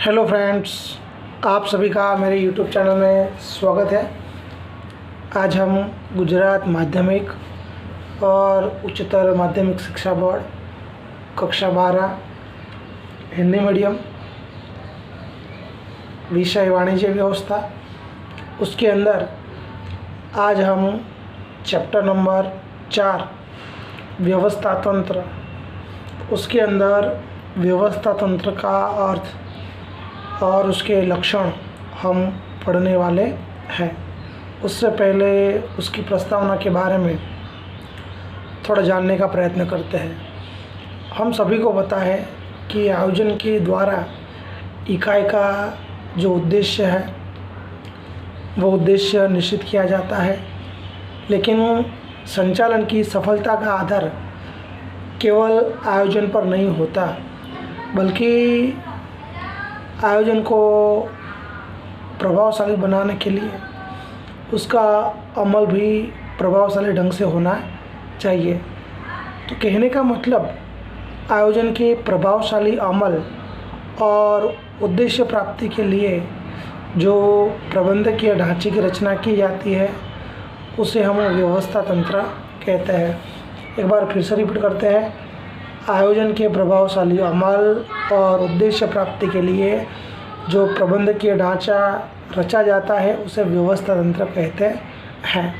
Hello friends, आप सभी का मेरे यूट्यूब चैनल में स्वागत है। आज हम गुजरात माध्यमिक और उच्चतर माध्यमिक शिक्षा बोर्ड कक्षा 12 हिंदी मीडियम विषय वाणिज्य व्यवस्था, उसके अंदर आज हम चैप्टर नंबर 4 व्यवस्था तंत्र, उसके अंदर व्यवस्था तंत्र का अर्थ और उसके लक्षण हम पढ़ने वाले हैं। उससे पहले उसकी प्रस्तावना के बारे में थोड़ा जानने का प्रयत्न करते हैं। हम सभी को पता है कि आयोजन के द्वारा इकाई का जो उद्देश्य है वो उद्देश्य निश्चित किया जाता है, लेकिन संचालन की सफलता का आधार केवल आयोजन पर नहीं होता, बल्कि आयोजन को प्रभावशाली बनाने के लिए उसका अमल भी प्रभावशाली ढंग से होना चाहिए। तो कहने का मतलब, आयोजन के प्रभावशाली अमल और उद्देश्य प्राप्ति के लिए जो प्रबंधकीय ढांचे की रचना की जाती है उसे हम व्यवस्था तंत्र कहते हैं। एक बार फिर से रिपीट करते हैं, आयोजन के प्रभावशाली अमल और उद्देश्य प्राप्ति के लिए जो प्रबंधकीय ढांचा रचा जाता है उसे व्यवस्था तंत्र कहते हैं।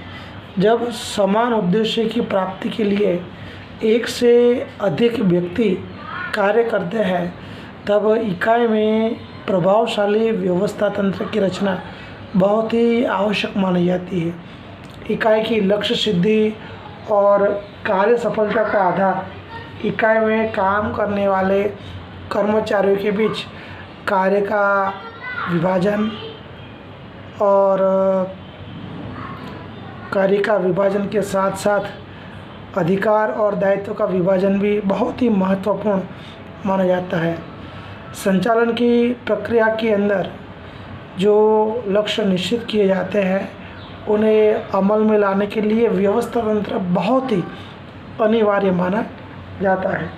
जब समान उद्देश्य की प्राप्ति के लिए एक से अधिक व्यक्ति कार्य करते हैं, तब इकाई में प्रभावशाली व्यवस्था तंत्र की रचना बहुत ही आवश्यक मानी जाती है। इकाई की लक्ष्य सिद्धि और कार्य सफलता का आधार इकाई में काम करने वाले कर्मचारियों के बीच कार्य का विभाजन और कार्य का विभाजन के साथ साथ अधिकार और दायित्व का विभाजन भी बहुत ही महत्वपूर्ण माना जाता है। संचालन की प्रक्रिया के अंदर जो लक्ष्य निश्चित किए जाते हैं उन्हें अमल में लाने के लिए व्यवस्था तंत्र बहुत ही अनिवार्य माना जाता है।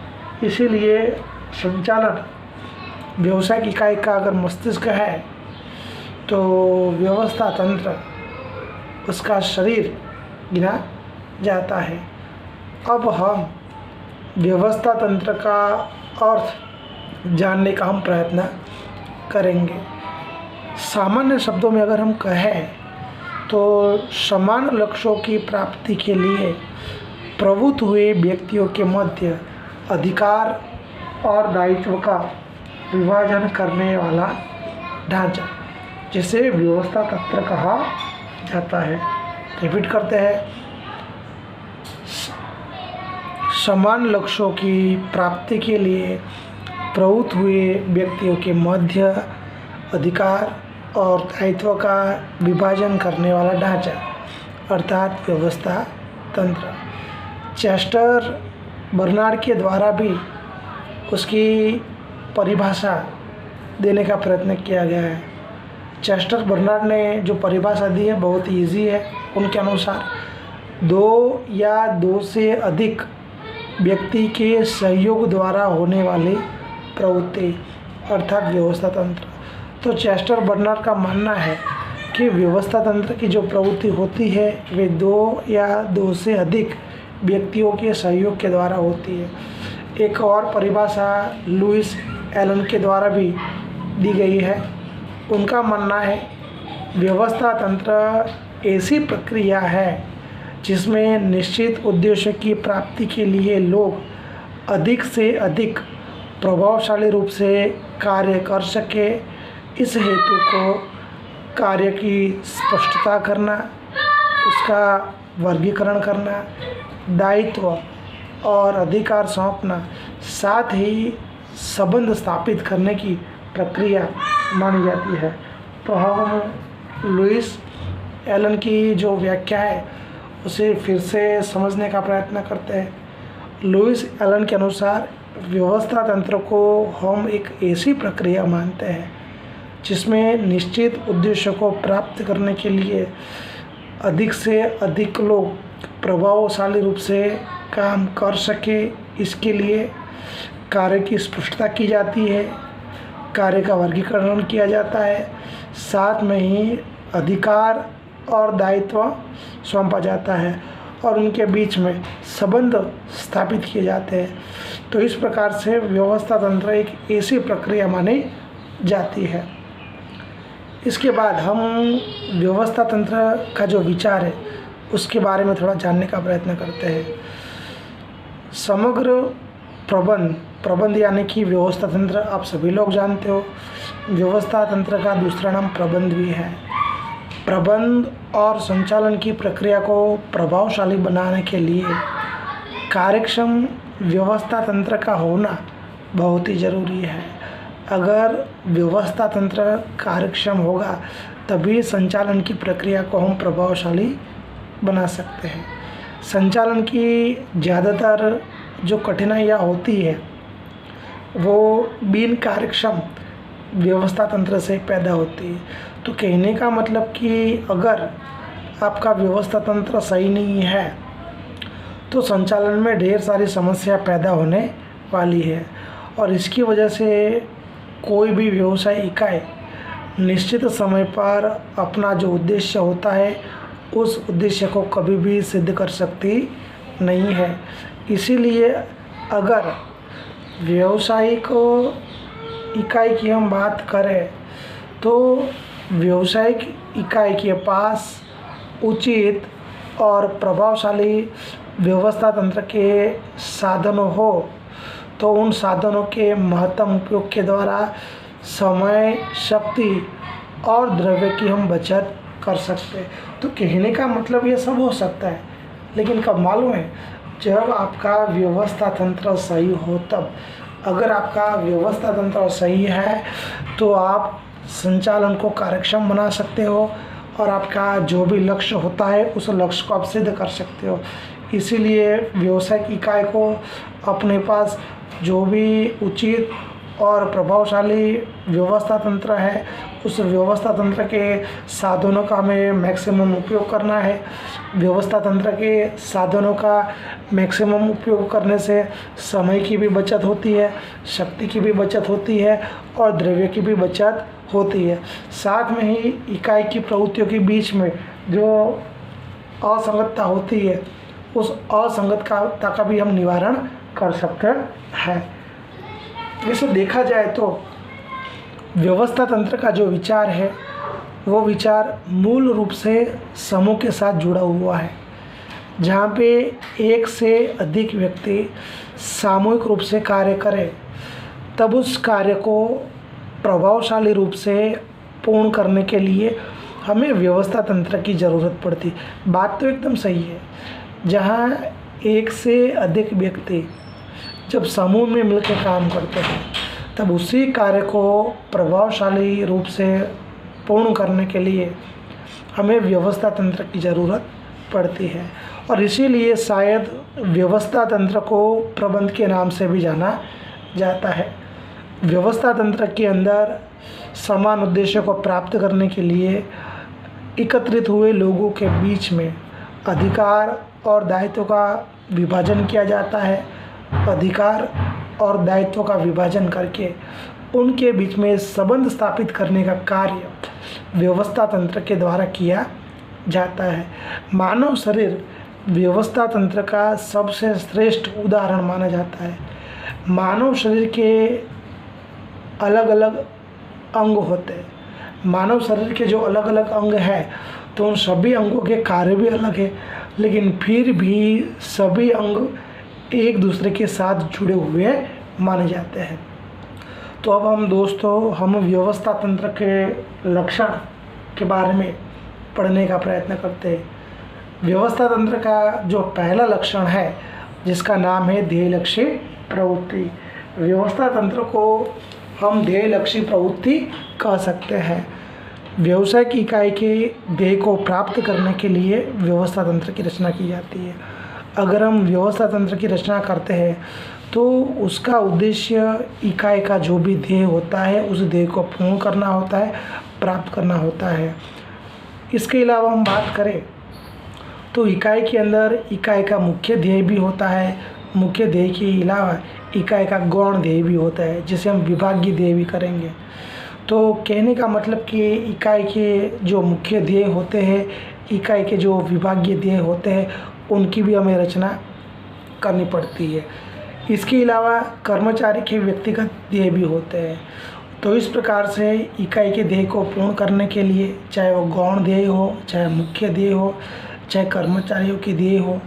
इसीलिए संचालन व्यवसायिक इकाई का अगर मस्तिष्क है तो व्यवस्था तंत्र उसका शरीर गिना जाता है। अब हम व्यवस्था तंत्र का अर्थ जानने का हम प्रयत्न करेंगे। सामान्य शब्दों में अगर हम कहें तो समान लक्ष्यों की प्राप्ति के लिए प्रवृत्त हुए व्यक्तियों के मध्य अधिकार और दायित्व का विभाजन करने वाला ढांचा, जिसे व्यवस्था तंत्र कहा जाता है। रिपीट करते हैं, समान लक्ष्यों की प्राप्ति के लिए प्रवृत्त हुए व्यक्तियों के मध्य अधिकार और दायित्व का विभाजन करने वाला ढांचा अर्थात व्यवस्था तंत्र। चेस्टर बर्नार्ड के द्वारा भी उसकी परिभाषा देने का प्रयत्न किया गया है। चेस्टर बर्नार्ड ने जो परिभाषा दी है बहुत ईजी है। उनके अनुसार दो या दो से अधिक व्यक्ति के सहयोग द्वारा होने वाली प्रवृत्ति अर्थात व्यवस्था तंत्र। तो चेस्टर बर्नार्ड का मानना है कि व्यवस्था तंत्र की जो प्रवृत्ति होती है वे दो या दो से अधिक व्यक्तियों के सहयोग के द्वारा होती है। एक और परिभाषा लुइस एलन के द्वारा भी दी गई है। उनका मानना है व्यवस्था तंत्र ऐसी प्रक्रिया है जिसमें निश्चित उद्देश्य की प्राप्ति के लिए लोग अधिक से अधिक प्रभावशाली रूप से कार्य कर सके। इस हेतु को कार्य की स्पष्टता करना, उसका वर्गीकरण करना, दायित्व और अधिकार सौंपना, साथ ही संबंध स्थापित करने की प्रक्रिया मानी जाती है। तो हम लुइस एलन की जो व्याख्या है उसे फिर से समझने का प्रयत्न करते हैं। लुइस एलन के अनुसार व्यवस्था तंत्र को हम एक ऐसी प्रक्रिया मानते हैं जिसमें निश्चित उद्देश्य को प्राप्त करने के लिए अधिक से अधिक लोग प्रभावशाली रूप से काम कर सके। इसके लिए कार्य की स्पष्टता की जाती है, कार्य का वर्गीकरण किया जाता है, साथ में ही अधिकार और दायित्व सौंपा जाता है और उनके बीच में संबंध स्थापित किए जाते हैं। तो इस प्रकार से व्यवस्था तंत्र एक ऐसी प्रक्रिया मानी जाती है। इसके बाद हम व्यवस्था तंत्र का जो विचार है उसके बारे में थोड़ा जानने का प्रयत्न करते हैं। समग्र प्रबंध यानी कि व्यवस्था तंत्र आप सभी लोग जानते हो। व्यवस्था तंत्र का दूसरा नाम प्रबंध भी है। प्रबंध और संचालन की प्रक्रिया को प्रभावशाली बनाने के लिए कार्यक्षम व्यवस्था तंत्र का होना बहुत ही ज़रूरी है। अगर व्यवस्था तंत्र कार्यक्षम होगा तभी संचालन की प्रक्रिया को हम प्रभावशाली बना सकते हैं। संचालन की ज़्यादातर जो कठिनाइयाँ होती है वो बिन कार्यक्षम व्यवस्था तंत्र से पैदा होती है। तो कहने का मतलब कि अगर आपका व्यवस्था तंत्र सही नहीं है तो संचालन में ढेर सारी समस्या पैदा होने वाली है और इसकी वजह से कोई भी व्यवसाय इकाई निश्चित समय पर अपना जो उद्देश्य होता है उस उद्देश्य को कभी भी सिद्ध कर सकती नहीं है। इसीलिए अगर व्यावसायिक इकाई की हम बात करें तो व्यावसायिक इकाई के पास उचित और प्रभावशाली व्यवस्था तंत्र के साधनों हो तो उन साधनों के महत्तम उपयोग के द्वारा समय, शक्ति और द्रव्य की हम बचत कर सकते हैं। तो कहने का मतलब ये सब हो सकता है, लेकिन कब मालूम है? जब आपका व्यवस्था तंत्र सही हो तब। अगर आपका व्यवस्था तंत्र सही है तो आप संचालन को कार्यक्षम बना सकते हो और आपका जो भी लक्ष्य होता है उस लक्ष्य को आप सिद्ध कर सकते हो। इसीलिए व्यावसायिक इकाई को अपने पास जो भी उचित और प्रभावशाली व्यवस्था तंत्र है उस व्यवस्था तंत्र के साधनों का हमें मैक्सिमम उपयोग करना है। व्यवस्था तंत्र के साधनों का मैक्सिमम उपयोग करने से समय की भी बचत होती है, शक्ति की भी बचत होती है और द्रव्य की भी बचत होती है। साथ में ही इकाई की प्रवृत्तियों के बीच में जो असंगतता होती है उस असंगतता का भी हम निवारण कर सकते हैं। वैसे देखा जाए तो व्यवस्था तंत्र का जो विचार है वो विचार मूल रूप से समूह के साथ जुड़ा हुआ है, जहाँ पे एक से अधिक व्यक्ति सामूहिक रूप से कार्य करें तब उस कार्य को प्रभावशाली रूप से पूर्ण करने के लिए हमें व्यवस्था तंत्र की ज़रूरत पड़ती। बात तो एकदम सही है। जहाँ एक से अधिक व्यक्ति जब समूह में मिलकर काम करते हैं तब उसी कार्य को प्रभावशाली रूप से पूर्ण करने के लिए हमें व्यवस्था तंत्र की ज़रूरत पड़ती है और इसीलिए शायद व्यवस्था तंत्र को प्रबंध के नाम से भी जाना जाता है। व्यवस्था तंत्र के अंदर समान उद्देश्य को प्राप्त करने के लिए एकत्रित हुए लोगों के बीच में अधिकार और दायित्व का विभाजन किया जाता है। अधिकार और दायित्व का विभाजन करके उनके बीच में संबंध स्थापित करने का कार्य व्यवस्था तंत्र के द्वारा किया जाता है। मानव शरीर व्यवस्था तंत्र का सबसे श्रेष्ठ उदाहरण माना जाता है। मानव शरीर के अलग अलग अंग होते हैं। मानव शरीर के जो अलग अलग अंग हैं तो उन सभी अंगों के कार्य भी अलग है, लेकिन फिर भी सभी अंग एक दूसरे के साथ जुड़े हुए माने जाते हैं। तो अब हम व्यवस्था तंत्र के लक्षण के बारे में पढ़ने का प्रयत्न करते हैं। व्यवस्था तंत्र का जो पहला लक्षण है जिसका नाम है ध्येय लक्ष्य प्रवृत्ति। व्यवस्था तंत्र को हम ध्येय लक्ष्य प्रवृत्ति कह सकते हैं। व्यवसाय की इकाई के ध्येय को प्राप्त करने के लिए व्यवस्था तंत्र की रचना की जाती है। अगर हम व्यवस्था तंत्र की रचना करते हैं तो उसका उद्देश्य इकाई का जो भी ध्येय होता है उस ध्येय को पूर्ण करना होता है, प्राप्त करना होता है। इसके अलावा हम बात करें तो इकाई के अंदर इकाई का मुख्य ध्येय भी होता है। मुख्य ध्येय के अलावा इकाई का गौण ध्येय भी होता है, जिसे हम विभागीय ध्येय भी करेंगे। तो कहने का मतलब कि इकाई के जो मुख्य ध्येय होते हैं, इकाई के जो विभागीय ध्येय होते हैं, उनकी भी हमें रचना करनी पड़ती है। इसके अलावा कर्मचारी के व्यक्तिगत ध्येय भी होते हैं। तो इस प्रकार से इकाई के ध्येय को पूर्ण करने के लिए, चाहे वो गौण ध्येय हो, चाहे मुख्य ध्येय हो, चाहे कर्मचारियों के ध्येय हो,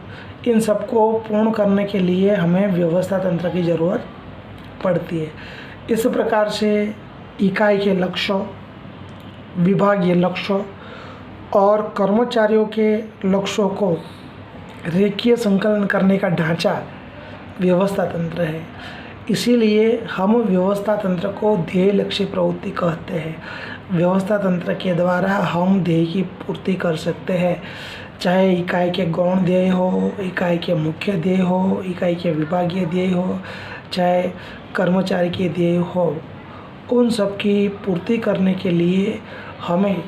इन सबको पूर्ण करने के लिए हमें व्यवस्था तंत्र की ज़रूरत पड़ती है। इस प्रकार से इकाई के लक्ष्यों, विभागीय लक्ष्यों और कर्मचारियों के लक्ष्यों को रेखीय संकलन करने का ढांचा व्यवस्था तंत्र है। इसीलिए हम व्यवस्था तंत्र को ध्येय लक्ष्य प्रवृत्ति कहते हैं। व्यवस्था तंत्र के द्वारा हम ध्येय की पूर्ति कर सकते हैं, चाहे इकाई के गौण ध्येय हो, इकाई के मुख्य ध्येय हो, इकाई के विभागीय ध्येय हो, चाहे कर्मचारी के ध्येय हो। उन सब की पूर्ति करने के लिए हमें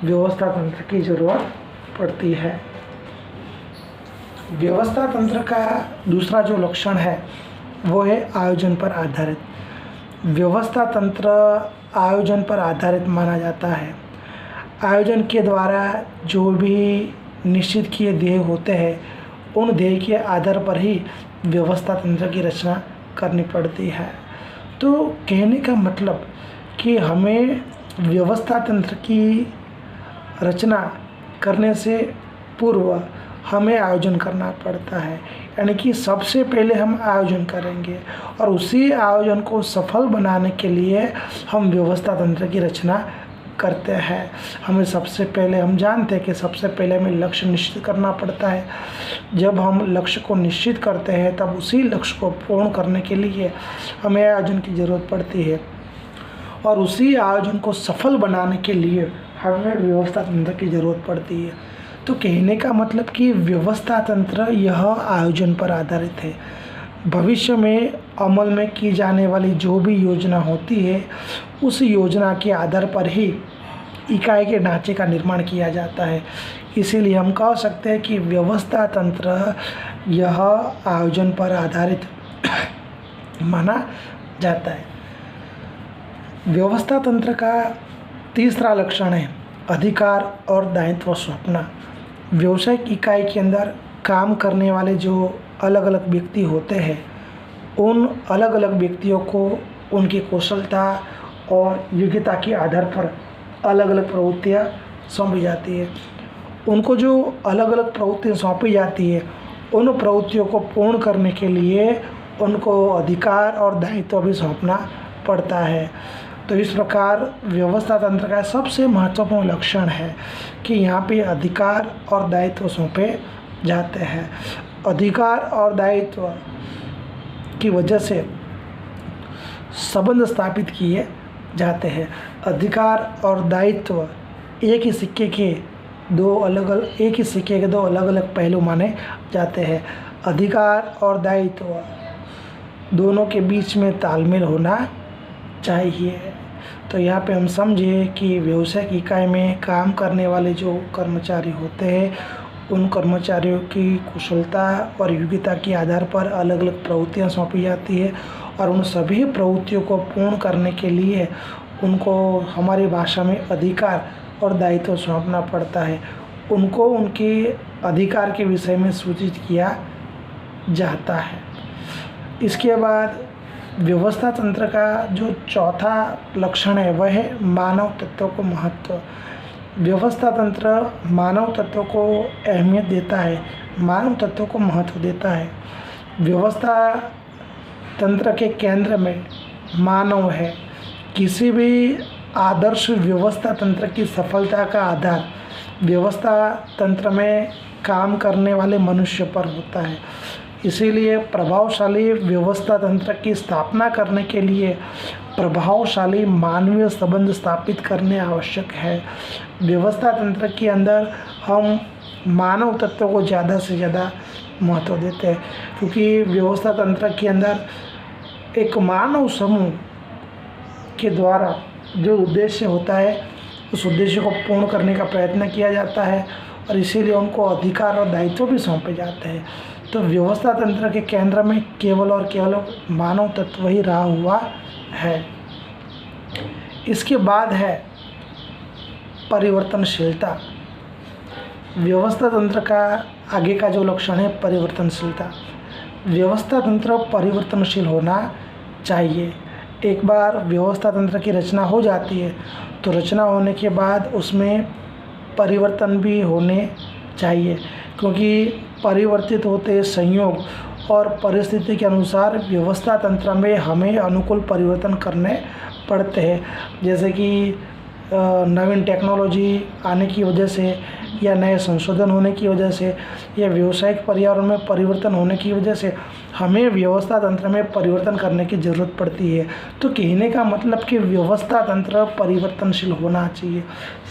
व्यवस्था तंत्र की ज़रूरत पड़ती है। व्यवस्था तंत्र का दूसरा जो लक्षण है वो है आयोजन पर आधारित। व्यवस्था तंत्र आयोजन पर आधारित माना जाता है। आयोजन के द्वारा जो भी निश्चित किए ध्येय होते हैं, उन ध्येय के आधार पर ही व्यवस्था तंत्र की रचना करनी पड़ती है। तो कहने का मतलब कि हमें व्यवस्था तंत्र की रचना करने से पूर्व हमें आयोजन करना पड़ता है, यानी कि सबसे पहले हम आयोजन करेंगे और उसी आयोजन को सफल बनाने के लिए हम व्यवस्था तंत्र की रचना करते हैं। हमें सबसे पहले, हम जानते हैं कि सबसे पहले हमें लक्ष्य निश्चित करना पड़ता है। जब हम लक्ष्य को निश्चित करते हैं तब उसी लक्ष्य को पूर्ण करने के लिए हमें आयोजन की ज़रूरत पड़ती है और उसी आयोजन को सफल बनाने के लिए हमें व्यवस्था तंत्र की ज़रूरत पड़ती है। तो कहने का मतलब कि व्यवस्था तंत्र यह आयोजन पर आधारित है। भविष्य में अमल में की जाने वाली जो भी योजना होती है, उस योजना के आधार पर ही इकाई के ढांचे का निर्माण किया जाता है। इसीलिए हम कह सकते हैं कि व्यवस्था तंत्र यह आयोजन पर आधारित माना जाता है। व्यवस्था तंत्र का तीसरा लक्षण है अधिकार और दायित्व सौंपना। व्यावसायिक इकाई के अंदर काम करने वाले जो अलग अलग व्यक्ति होते हैं, उन अलग अलग व्यक्तियों को उनकी कुशलता और योग्यता के आधार पर अलग अलग प्रवृत्तियाँ सौंपी जाती है। उनको जो अलग अलग प्रवृत्तियाँ सौंपी जाती है, उन प्रवृत्तियों को पूर्ण करने के लिए उनको अधिकार और दायित्व भी सौंपना पड़ता है। तो इस प्रकार व्यवस्था तंत्र का सबसे महत्वपूर्ण लक्षण है कि यहाँ पे अधिकार और दायित्व सौंपे जाते हैं। अधिकार और दायित्व की वजह से संबंध स्थापित किए जाते हैं। अधिकार और दायित्व एक ही सिक्के के दो अलग अलग पहलू माने जाते हैं। अधिकार और दायित्व दोनों के बीच में तालमेल होना चाहिए। तो यहाँ पे हम समझे कि व्यावसायिक इकाई में काम करने वाले जो कर्मचारी होते हैं, उन कर्मचारियों की कुशलता और योग्यता के आधार पर अलग अलग प्रवृत्तियाँ सौंपी जाती है और उन सभी प्रवृत्तियों को पूर्ण करने के लिए उनको हमारी भाषा में अधिकार और दायित्व सौंपना पड़ता है। उनको उनके अधिकार के विषय में सूचित किया जाता है। इसके बाद व्यवस्था तंत्र का जो चौथा लक्षण है वह है मानव तत्व को महत्व। व्यवस्था तंत्र मानव तत्व को अहमियत देता है, मानव तत्व को महत्व देता है। व्यवस्था तंत्र के केंद्र में मानव है। किसी भी आदर्श व्यवस्था तंत्र की सफलता का आधार व्यवस्था तंत्र में काम करने वाले मनुष्य पर होता है। इसीलिए प्रभावशाली व्यवस्था तंत्र की स्थापना करने के लिए प्रभावशाली मानवीय संबंध स्थापित करने आवश्यक है। व्यवस्था तंत्र के अंदर हम मानव तत्व को ज़्यादा से ज़्यादा महत्व देते हैं, क्योंकि व्यवस्था तंत्र के अंदर एक मानव समूह के द्वारा जो उद्देश्य होता है, उस उद्देश्य को पूर्ण करने का प्रयत्न किया जाता है और इसीलिए उनको अधिकार और दायित्व भी सौंपे जाते हैं। तो व्यवस्था तंत्र के केंद्र में केवल और केवल मानव तत्व ही रहा हुआ है। इसके बाद है परिवर्तनशीलता। व्यवस्था तंत्र का आगे का जो लक्षण है परिवर्तनशीलता। व्यवस्था तंत्र परिवर्तनशील होना चाहिए। एक बार व्यवस्था तंत्र की रचना हो जाती है तो रचना होने के बाद उसमें परिवर्तन भी होने चाहिए, क्योंकि परिवर्तित होते संयोग और परिस्थिति के अनुसार व्यवस्था तंत्र में हमें अनुकूल परिवर्तन करने पड़ते हैं। जैसे कि नवीन टेक्नोलॉजी आने की वजह से या नए संशोधन होने की वजह से या व्यावसायिक पर्यावरण में परिवर्तन होने की वजह से हमें व्यवस्था तंत्र में परिवर्तन करने की ज़रूरत पड़ती है। तो कहने का मतलब कि व्यवस्था तंत्र परिवर्तनशील होना चाहिए।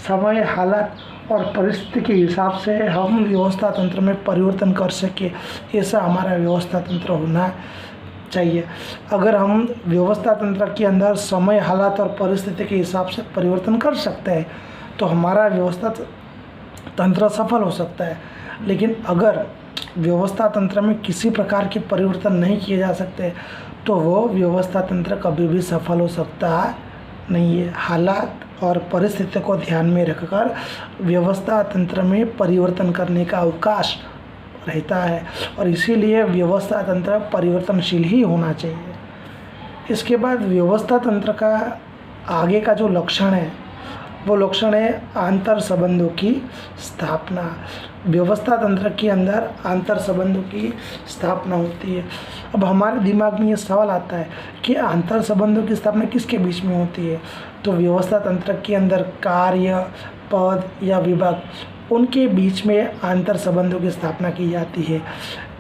समय, हालात और परिस्थिति के हिसाब से हम व्यवस्था तंत्र में परिवर्तन कर सके, ऐसा हमारा व्यवस्था तंत्र होना चाहिए। अगर हम व्यवस्था तंत्र के अंदर समय, हालात और परिस्थिति के हिसाब से परिवर्तन कर सकते हैं तो हमारा व्यवस्था तंत्र सफल हो सकता है। लेकिन अगर व्यवस्था तंत्र में किसी प्रकार के परिवर्तन नहीं किए जा सकते तो वो व्यवस्था तंत्र कभी भी सफल हो सकता नहीं है। हालात और परिस्थिति को ध्यान में रखकर व्यवस्था तंत्र में परिवर्तन करने का अवकाश रहता है और इसीलिए व्यवस्था तंत्र परिवर्तनशील ही होना चाहिए। इसके बाद व्यवस्था तंत्र का आगे का जो लक्षण है वो लक्षण है आंतर संबंधों की स्थापना। व्यवस्था तंत्र के अंदर आंतर संबंधों की स्थापना होती है। अब हमारे दिमाग में ये सवाल आता है कि आंतर संबंधों की स्थापना किसके बीच में होती है? तो व्यवस्था तंत्र के अंदर कार्य, पद या विभाग, उनके बीच में आंतर संबंधों की स्थापना की जाती है।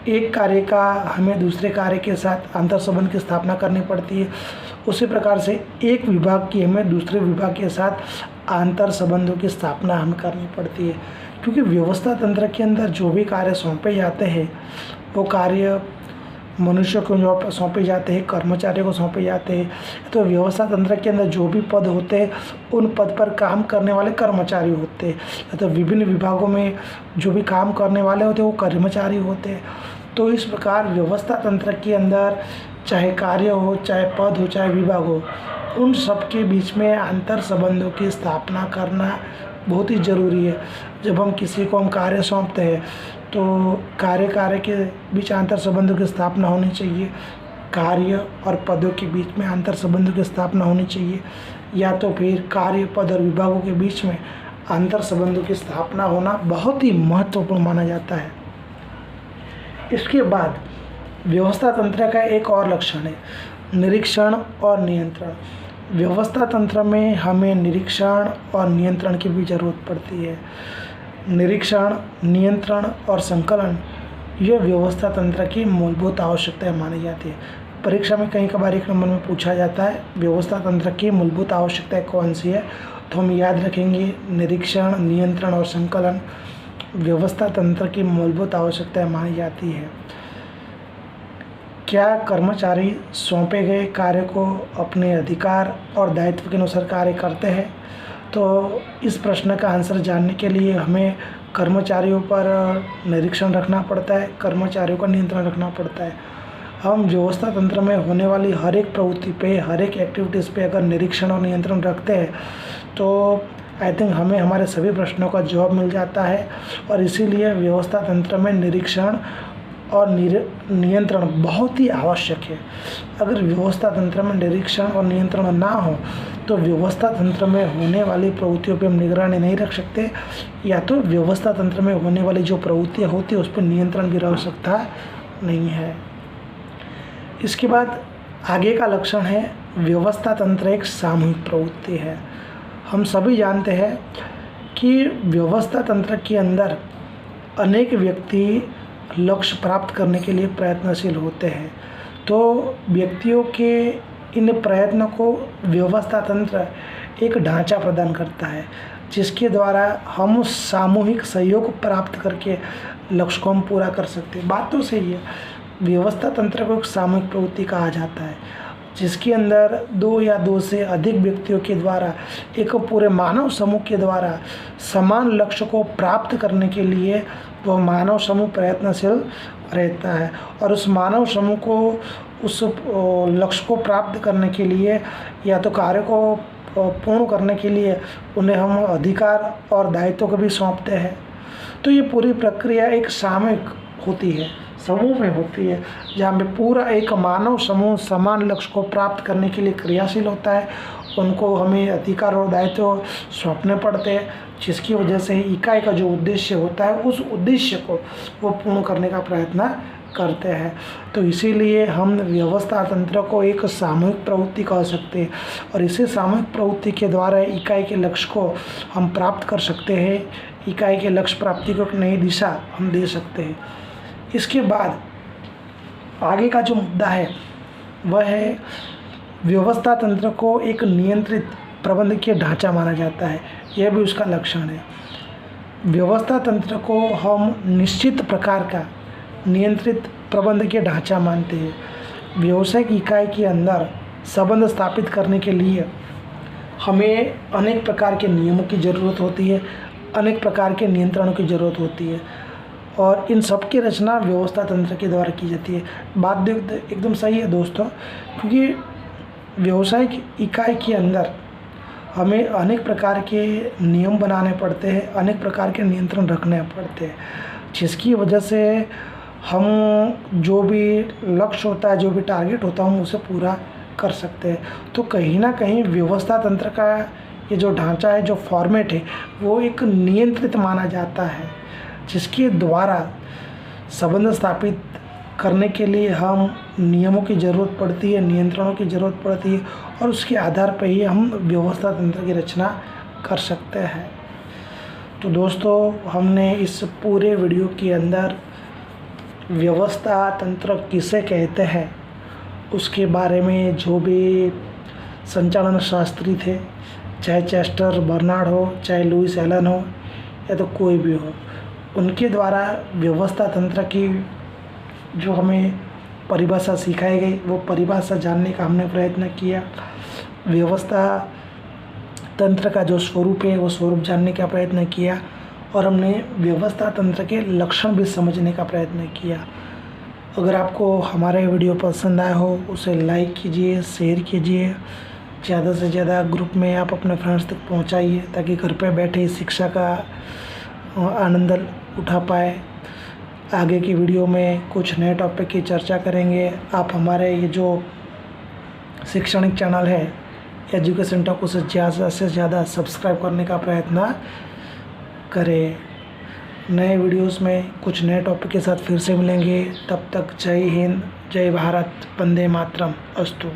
एक कार्य का हमें दूसरे कार्य के साथ आंतर संबंध की स्थापना करनी पड़ती है। उसी प्रकार से एक विभाग की हमें दूसरे विभाग के साथ आंतर संबंधों की स्थापना हमें करनी पड़ती है, क्योंकि व्यवस्था तंत्र के अंदर जो भी कार्य सौंपे जाते हैं वो कार्य मनुष्य को जो सौंपे जाते हैं, कर्मचारियों को सौंपे जाते हैं। तो व्यवस्था तंत्र के अंदर जो भी पद होते हैं उन पद पर काम करने वाले कर्मचारी होते हैं। तो विभिन्न विभागों में जो भी काम करने वाले होते हैं वो कर्मचारी होते हैं। तो इस प्रकार व्यवस्था तंत्र के अंदर चाहे कार्य हो, चाहे पद हो, चाहे विभाग हो, उन सब के बीच में अंतर संबंधों की स्थापना करना बहुत ही ज़रूरी है। जब हम किसी को कार्य सौंपते हैं तो कार्य के बीच अंतर संबंधों की स्थापना होनी चाहिए। कार्य और पदों के बीच में अंतर संबंधों की स्थापना होनी चाहिए, या तो फिर कार्य, पद और विभागों के बीच में अंतर संबंधों की स्थापना होना बहुत ही महत्वपूर्ण माना जाता है। इसके बाद व्यवस्था तंत्र का एक और लक्षण है निरीक्षण और नियंत्रण। व्यवस्था तंत्र में हमें निरीक्षण और नियंत्रण की भी ज़रूरत पड़ती है। निरीक्षण, नियंत्रण और संकलन ये व्यवस्था तंत्र की मूलभूत आवश्यकताएं मानी जाती है। परीक्षा में कई बार एक नंबर में पूछा जाता है व्यवस्था तंत्र की मूलभूत आवश्यकताएं कौन सी है, तो हम याद रखेंगे निरीक्षण, नियंत्रण और संकलन व्यवस्था तंत्र की मूलभूत आवश्यकताएं मानी जाती है। क्या कर्मचारी सौंपे गए कार्य को अपने अधिकार और दायित्व के अनुसार कार्य करते हैं? तो इस प्रश्न का आंसर जानने के लिए हमें कर्मचारियों पर निरीक्षण रखना पड़ता है, कर्मचारियों का नियंत्रण रखना पड़ता है। हम व्यवस्था तंत्र में होने वाली हर एक प्रवृत्ति पे, हर एक एक्टिविटीज़ पे अगर निरीक्षण और नियंत्रण रखते हैं तो आई थिंक हमें हमारे सभी प्रश्नों का जवाब मिल जाता है। और इसीलिए व्यवस्था तंत्र में निरीक्षण और नियंत्रण बहुत ही आवश्यक है। अगर व्यवस्था तंत्र में निरीक्षण और नियंत्रण ना हो तो व्यवस्था तंत्र में होने वाली प्रवृत्तियों पर हम निगरानी नहीं रख सकते, या तो व्यवस्था तंत्र में होने वाली जो प्रवृत्तियाँ होती है उस पर नियंत्रण भी रह सकता नहीं है। इसके बाद आगे का लक्षण है व्यवस्था तंत्र एक सामूहिक प्रवृत्ति है। हम सभी जानते हैं कि व्यवस्था तंत्र के अंदर अनेक व्यक्ति लक्ष्य प्राप्त करने के लिए प्रयत्नशील होते हैं। तो व्यक्तियों के इन प्रयत्नों को व्यवस्था तंत्र एक ढांचा प्रदान करता है जिसके द्वारा हम सामूहिक सहयोग प्राप्त करके लक्ष्य को हम पूरा कर सकते हैं। बात तो सही है, व्यवस्था तंत्र को एक सामूहिक प्रवृत्ति कहा जाता है जिसके अंदर दो या दो से अधिक व्यक्तियों के द्वारा, एक पूरे मानव समूह के द्वारा समान लक्ष्य को प्राप्त करने के लिए वह मानव समूह प्रयत्नशील रहता है। और उस मानव समूह को उस लक्ष्य को प्राप्त करने के लिए या तो कार्य को पूर्ण करने के लिए उन्हें हम अधिकार और दायित्व को भी सौंपते हैं। तो ये पूरी प्रक्रिया एक सामूहिक होती है, समूह में होती है, जहाँ पे पूरा एक मानव समूह समान लक्ष्य को प्राप्त करने के लिए क्रियाशील होता है। उनको हमें अधिकार और दायित्व सौंपने पड़ते हैं, जिसकी वजह से इकाई का जो उद्देश्य होता है उस उद्देश्य को वो पूर्ण करने का प्रयत्न करते हैं। तो इसीलिए हम व्यवस्था तंत्र को एक सामूहिक प्रवृत्ति कह सकते हैं, और इसी सामूहिक प्रवृत्ति के द्वारा इकाई के लक्ष्य को हम प्राप्त कर सकते हैं। इकाई के लक्ष्य प्राप्ति को एक नई दिशा हम दे सकते हैं। इसके बाद आगे का जो मुद्दा है वह है व्यवस्था तंत्र को एक नियंत्रित प्रबंधकीय ढांचा माना जाता है। यह भी उसका लक्षण है। व्यवस्था तंत्र को हम निश्चित प्रकार का नियंत्रित प्रबंधकीय ढांचा मानते हैं। व्यावसायिक इकाई के अंदर संबंध स्थापित करने के लिए हमें अनेक प्रकार के नियमों की ज़रूरत होती है, अनेक प्रकार के नियंत्रणों की ज़रूरत होती है, और इन सब की रचना व्यवस्था तंत्र के द्वारा की जाती है। बात एकदम सही है दोस्तों, क्योंकि व्यावसायिक इकाई के अंदर हमें अनेक प्रकार के नियम बनाने पड़ते हैं, अनेक प्रकार के नियंत्रण रखने पड़ते हैं, जिसकी वजह से हम जो भी लक्ष्य होता है, जो भी टारगेट होता है, हम उसे पूरा कर सकते हैं। तो कहीं ना कहीं व्यवस्था तंत्र का ये जो ढांचा है, जो फॉर्मेट है, वो एक नियंत्रित माना जाता है, जिसके द्वारा संबंध स्थापित करने के लिए हम नियमों की ज़रूरत पड़ती है, नियंत्रणों की ज़रूरत पड़ती है, और उसके आधार पर ही हम व्यवस्था तंत्र की रचना कर सकते हैं। तो दोस्तों, हमने इस पूरे वीडियो के अंदर व्यवस्था तंत्र किसे कहते हैं उसके बारे में जो भी संचालन शास्त्री थे, चाहे चेस्टर बर्नार्ड हो, चाहे लुईस एलन हो, या तो कोई भी हो, उनके द्वारा व्यवस्था तंत्र की जो हमें परिभाषा सिखाई गई, वो परिभाषा जानने का हमने प्रयत्न किया। व्यवस्था तंत्र का जो स्वरूप है वो स्वरूप जानने का प्रयत्न किया, और हमने व्यवस्था तंत्र के लक्षण भी समझने का प्रयत्न किया। अगर आपको हमारा वीडियो पसंद आया हो उसे लाइक कीजिए, शेयर कीजिए, ज़्यादा से ज़्यादा ग्रुप में आप अपने फ्रेंड्स तक पहुंचाइए, ताकि घर पे बैठे शिक्षा का आनंद उठा पाए। आगे की वीडियो में कुछ नए टॉपिक की चर्चा करेंगे। आप हमारे ये जो शैक्षणिक चैनल है एजुकेशन टॉक, उसे ज़्यादा से ज़्यादा सब्सक्राइब करने का प्रयत्न करें। नए वीडियोस में कुछ नए टॉपिक के साथ फिर से मिलेंगे। तब तक जय हिंद, जय भारत, वंदे मातरम अस्तु।